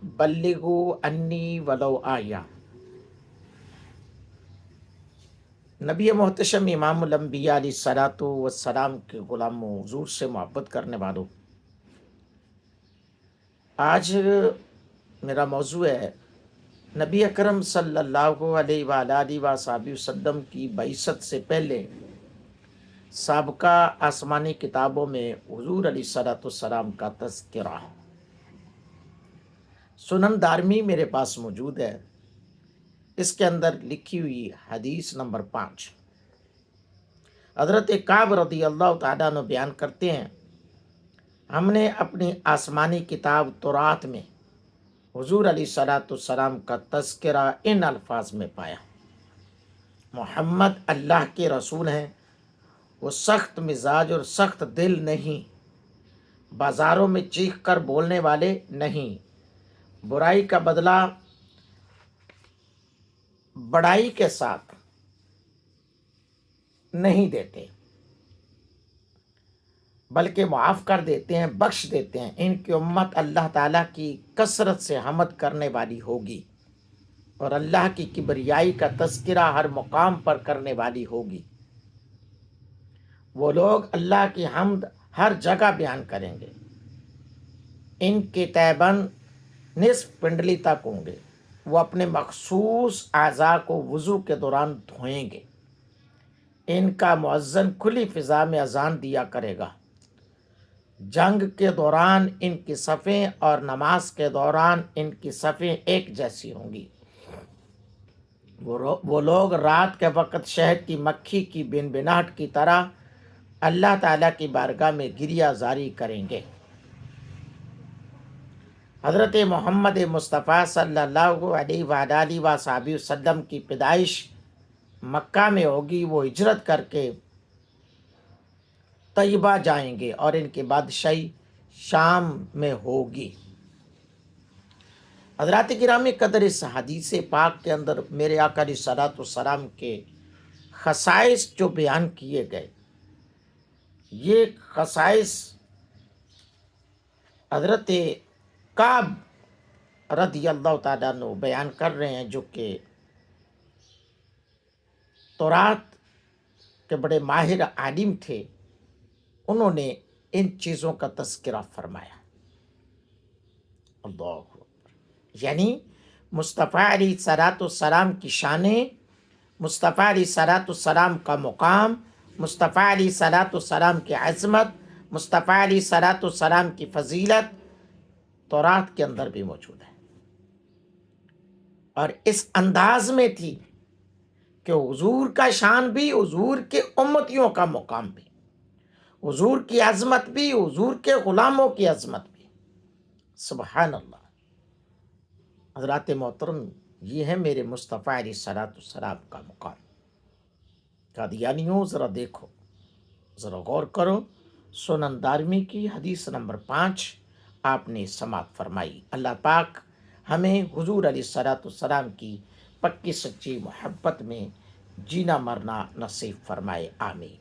बल्लिगु अन्नी वलो आया। नबी मोहतशम इमामुल अंबिया अलैहिस्सलातु वस्सलाम के गुलामों, हुजूर से मोहब्बत करने वालों, आज मेरा मौजू है नबी अकरम सल्लल्लाहु अलैहि वसल्लम की बइसत से पहले साबका आसमानी किताबों में हुजूर अलैहिस्सलाम का तज़किरा। सुनन दारमी मेरे पास मौजूद है। इसके अंदर लिखी हुई हदीस नंबर 5, हज़रत काब रज़ी अल्लाह तआला अन्हु बयान करते हैं, हमने अपनी आसमानी किताब तौरात में हुजूर अलैहिस्सलाम का तज़किरा इन अल्फाज में पाया, मोहम्मद अल्लाह के रसूल हैं, वो सख्त मिजाज और सख्त दिल नहीं, बाज़ारों में चीख कर बोलने वाले नहीं, बुराई का बदला बड़ाई के साथ नहीं देते, बल्कि माफ़ कर देते हैं, बख्श देते हैं। इनकी उम्मत अल्लाह ताला की कसरत से हमद करने वाली होगी और अल्लाह की किबरियाई का तज़किरा हर मुकाम पर करने वाली होगी। वो लोग अल्लाह की हम्द हर जगह बयान करेंगे। इनके तैबन निस्फ पिंडली तक होंगे। वो अपने मखसूस आज़ा को वज़ू के दौरान धोएंगे। इनका मुअज्जिन खुली फ़िज़ा में अजान दिया करेगा। जंग के दौरान इनकी सफ़ें और नमाज के दौरान इनकी सफ़ें एक जैसी होंगी। वो लोग रात के वक़्त शहद की मक्खी की बिनबिनाहट की तरह अल्लाह ताला की बारगाह में गिरिया जारी करेंगे। हज़रत मोहम्मद मुस्तफ़ा सल्लल्लाहु अलैहि वसल्लम की पैदाइश मक्का में होगी। वो हिजरत करके तैयबा जाएंगे और इनकी बादशाही शाम में होगी। हज़रात किराम कदर, इस हदीस पाक के अंदर मेरे आका अलैहिस्सलाम के खसाइस जो बयान किए गए, ये खसाइस हज़रत काब रज़ी अल्लाह तआला अन्हु बयान कर रहे हैं, जो कि तौरात के बड़े माहिर आलिम थे। उन्होंने इन चीज़ों का तज़किरा फरमाया। अल्लाहु अकबर। यानी मुस्तफ़ा अलैहिस्सलाम की शानें, मुस्तफ़ा अलैहिस्सलाम का मुकाम, मुस्तफ़ा अलैहिस्सलाम की अज़मत, मुस्तफ़ा अलैहिस्सलाम की फ़जीलत तौरात के अंदर भी मौजूद है। और इस अंदाज में थी कि हुजूर का शान भी, हुजूर के उम्मतियों का मुकाम भी, हुजूर की अज़मत भी, हुजूर के ग़ुलामों की अज़मत भी। सुबहान अल्लाह। हज़रात मोहतरम, ये है मेरे मुस्तफ़ा अलैहिस्सलाम का मुकाम। कादियानियों, ज़रा देखो, ज़रा गौर करो। सुनन दारमी की हदीस नंबर 5 आपने समात फरमाई। अल्लाह पाक हमें हुजूर अलैहिस्सलाम की पक्की सच्ची मोहब्बत में जीना मरना नसीब फरमाए। आमीन।